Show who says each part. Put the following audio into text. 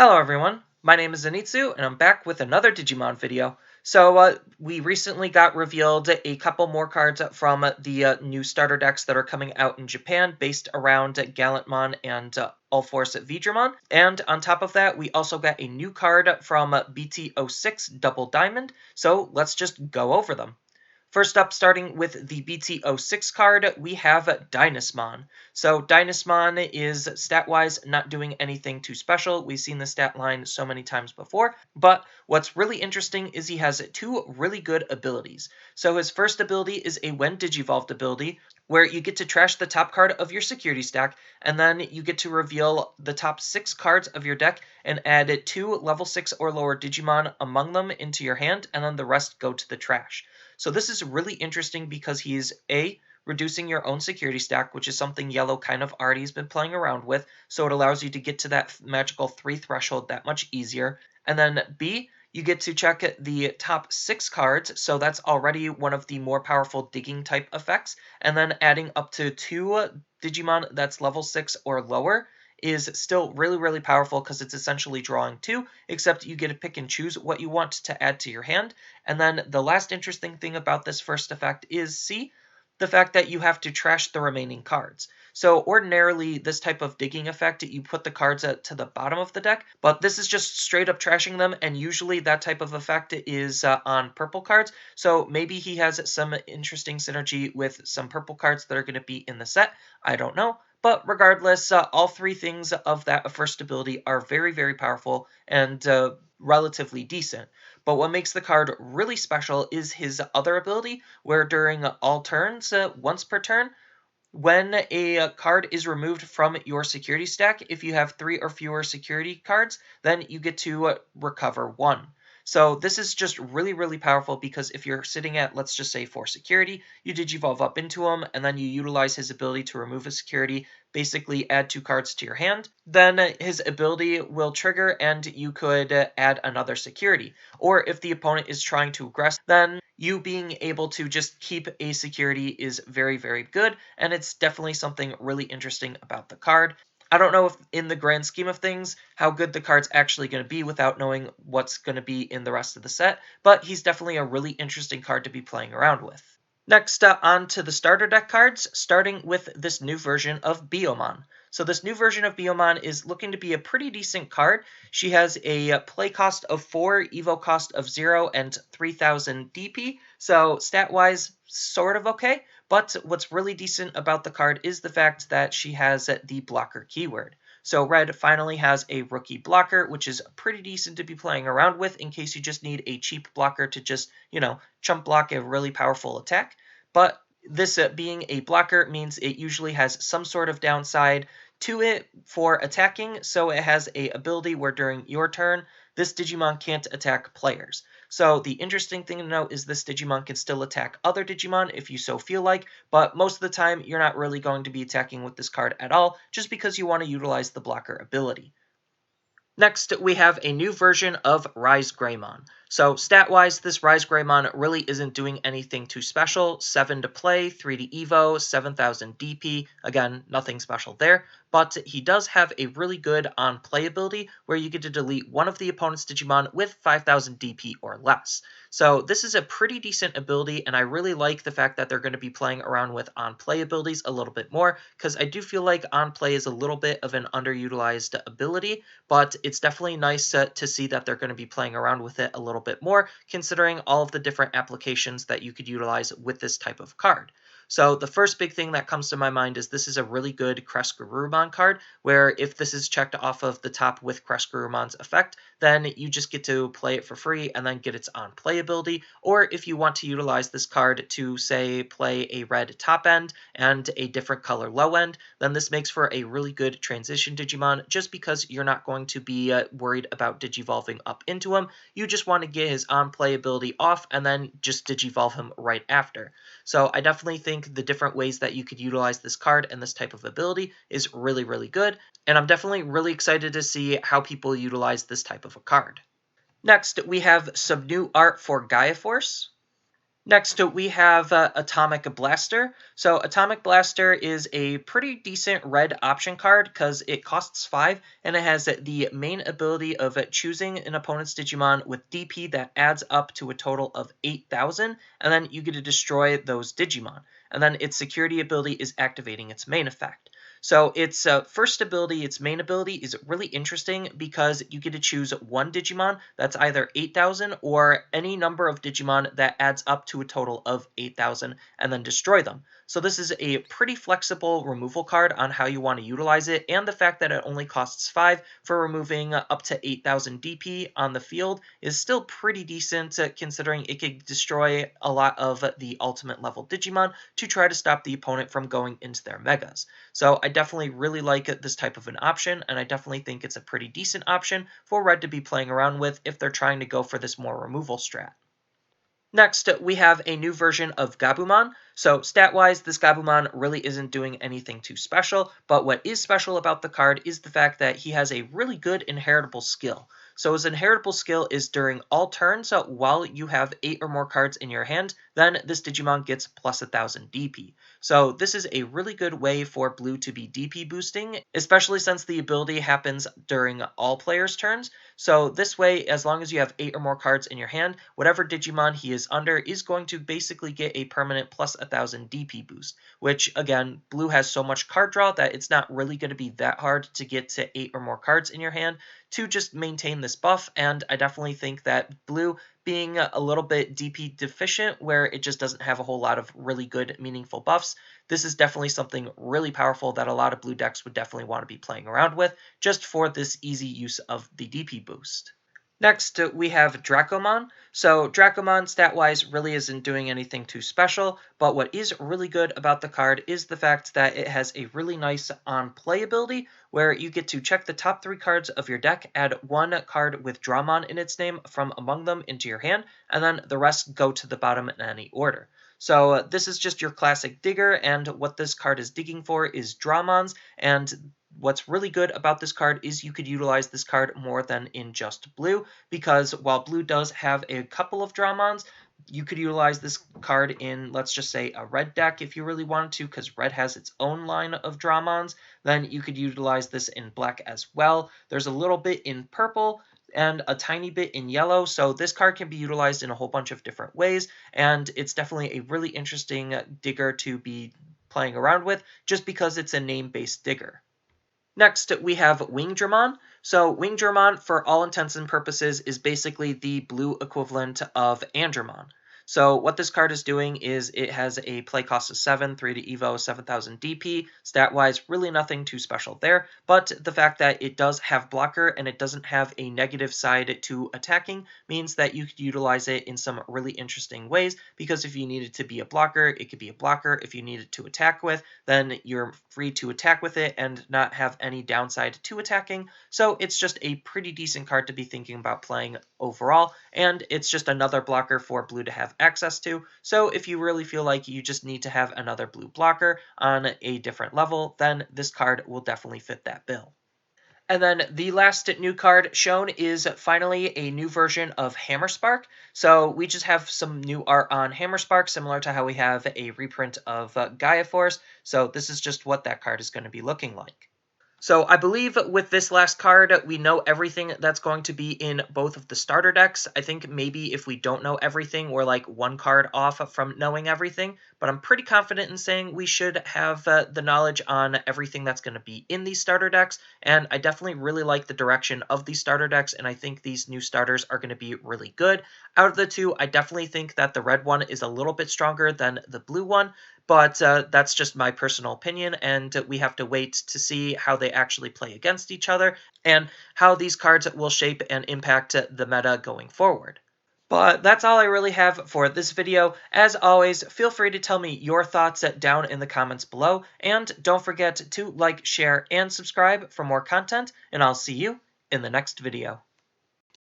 Speaker 1: Hello everyone, my name is Zenitsu, and I'm back with another Digimon video. We recently got revealed a couple more cards from the new starter decks that are coming out in Japan based around Gallantmon and All-Force Vidramon. And on top of that, we also got a new card from BT06 Double Diamond, so let's just go over them. First up, starting with the BT06 card, we have Dynasmon. So Dynasmon is stat-wise not doing anything too special. We've seen the stat line so many times before, but what's really interesting is he has two really good abilities. So his first ability is a When Digivolved ability, where you get to trash the top card of your security stack, and then you get to reveal the top 6 cards of your deck and add 2 level 6 or lower Digimon among them into your hand, and then the rest go to the trash. So this is really interesting because he's A, reducing your own security stack, which is something Yellow kind of already has been playing around with, so it allows you to get to that magical 3 threshold that much easier. And then B, you get to check the top 6 cards, so that's already one of the more powerful digging type effects, and then adding up to 2 Digimon that's level 6 or lower is still really powerful because it's essentially drawing 2, except you get to pick and choose what you want to add to your hand. And then the last interesting thing about this first effect is C, the fact that you have to trash the remaining cards. So ordinarily, this type of digging effect, you put the cards to the bottom of the deck, but this is just straight up trashing them, and usually that type of effect is on purple cards, so maybe he has some interesting synergy with some purple cards that are going to be in the set. I don't know. But regardless, all 3 things of that first ability are very powerful and relatively decent. But what makes the card really special is his other ability, where during all turns, once per turn, when a card is removed from your security stack, if you have 3 or fewer security cards, then you get to recover 1. So this is just really powerful because if you're sitting at, let's just say, 4 security, you Digivolve up into him, and then you utilize his ability to remove a security, basically add 2 cards to your hand, then his ability will trigger and you could add another security. Or if the opponent is trying to aggress, then you being able to just keep a security is very good, and it's definitely something really interesting about the card. I don't know if in the grand scheme of things how good the card's actually going to be without knowing what's going to be in the rest of the set, but he's definitely a really interesting card to be playing around with. Next, on to the starter deck cards, starting with this new version of Biyomon. So this new version of Biyomon is looking to be a pretty decent card. She has a play cost of 4, evo cost of 0, and 3000 DP, so stat-wise, sort of okay. But what's really decent about the card is the fact that she has the blocker keyword. So Red finally has a rookie blocker, which is pretty decent to be playing around with in case you just need a cheap blocker to just, chump block a really powerful attack. But this being a blocker means it usually has some sort of downside to it for attacking, so it has a ability where during your turn, this Digimon can't attack players. So the interesting thing to note is this Digimon can still attack other Digimon if you so feel like, but most of the time you're not really going to be attacking with this card at all, just because you want to utilize the blocker ability. Next, we have a new version of Ryze Greymon. So stat-wise, this Ryze Greymon really isn't doing anything too special. 7 to play, 3 to evo, 7000 DP. Again, nothing special there. But he does have a really good on-play ability where you get to delete one of the opponent's Digimon with 5000 DP or less. So this is a pretty decent ability, and I really like the fact that they're going to be playing around with on-play abilities a little bit more, because I do feel like on-play is a little bit of an underutilized ability, but it's definitely nice to see that they're going to be playing around with it a little bit more, considering all of the different applications that you could utilize with this type of card. So the first big thing that comes to my mind is this is a really good crusaidermon card, where if this is checked off of the top with crusaidermon's effect, then you just get to play it for free and then get its on-play ability. Or if you want to utilize this card to, say, play a red top end and a different color low end, then this makes for a really good transition Digimon, just because you're not going to be worried about Digivolving up into him. You just want to get his on-play ability off and then just Digivolve him right after. So I definitely think the different ways that you could utilize this card and this type of ability is really good, and I'm definitely really excited to see how people utilize this type of a card. Next, we have some new art for Gaia Force. Next, we have Atomic Blaster. So Atomic Blaster is a pretty decent red option card because it costs 5, and it has the main ability of choosing an opponent's Digimon with DP that adds up to a total of 8,000, and then you get to destroy those Digimon. And then its security ability is activating its main effect. So its first ability, its main ability, is really interesting because you get to choose one Digimon that's either 8,000 or any number of Digimon that adds up to a total of 8,000 and then destroy them. So this is a pretty flexible removal card on how you want to utilize it, and the fact that it only costs 5 for removing up to 8,000 DP on the field is still pretty decent considering it could destroy a lot of the ultimate level Digimon to try to stop the opponent from going into their Megas. So I definitely really like this type of an option, and I definitely think it's a pretty decent option for Red to be playing around with if they're trying to go for this more removal strat. Next, we have a new version of Gabumon. So stat-wise, this Gabumon really isn't doing anything too special, but what is special about the card is the fact that he has a really good inheritable skill. So his inheritable skill is during all turns while you have 8 or more cards in your hand, then this Digimon gets plus 1,000 DP. So this is a really good way for Blue to be DP boosting, especially since the ability happens during all players' turns. So this way, as long as you have 8 or more cards in your hand, whatever Digimon he is under is going to basically get a permanent plus 1,000 DP boost, which again, Blue has so much card draw that it's not really going to be that hard to get to 8 or more cards in your hand to just maintain this buff, and I definitely think that Blue being a little bit DP deficient where it just doesn't have a whole lot of really good meaningful buffs, this is definitely something really powerful that a lot of Blue decks would definitely want to be playing around with just for this easy use of the DP boost. Next, we have Dracomon. So Dracomon, stat-wise, really isn't doing anything too special, but what is really good about the card is the fact that it has a really nice on-play ability, where you get to check the top 3 cards of your deck, add 1 card with Dramon in its name from among them into your hand, and then the rest go to the bottom in any order. So this is just your classic digger, and what this card is digging for is Dramons, and what's really good about this card is you could utilize this card more than in just Blue, because while Blue does have a couple of Dramons, you could utilize this card in, let's just say, a Red deck if you really wanted to, because Red has its own line of Dramons. Then you could utilize this in Black as well. There's a little bit in Purple and a tiny bit in Yellow, so this card can be utilized in a whole bunch of different ways, and it's definitely a really interesting digger to be playing around with, just because it's a name-based digger. Next, we have Wingdramon. So Wingdramon, for all intents and purposes, is basically the Blue equivalent of Andromon. So what this card is doing is it has a play cost of 7, 3 to Evo, 7,000 DP. Stat-wise, really nothing too special there, but the fact that it does have blocker and it doesn't have a negative side to attacking means that you could utilize it in some really interesting ways, because if you needed to be a blocker, it could be a blocker. If you needed to attack with, then you're free to attack with it and not have any downside to attacking. So it's just a pretty decent card to be thinking about playing overall, and it's just another blocker for Blue to have access to. So if you really feel like you just need to have another Blue blocker on a different level, then this card will definitely fit that bill. And then the last new card shown is finally a new version of Hammerspark. So we just have some new art on Hammerspark, similar to how we have a reprint of Gaia Force. So this is just what that card is going to be looking like. So I believe with this last card, we know everything that's going to be in both of the starter decks. I think maybe if we don't know everything, we're like one card off from knowing everything. But I'm pretty confident in saying we should have the knowledge on everything that's going to be in these starter decks. And I definitely really like the direction of these starter decks, and I think these new starters are going to be really good. Out of the two, I definitely think that the red one is a little bit stronger than the blue one. But that's just my personal opinion, and we have to wait to see how they actually play against each other and how these cards will shape and impact the meta going forward. But that's all I really have for this video. As always, feel free to tell me your thoughts down in the comments below, and don't forget to like, share, and subscribe for more content, and I'll see you in the next video.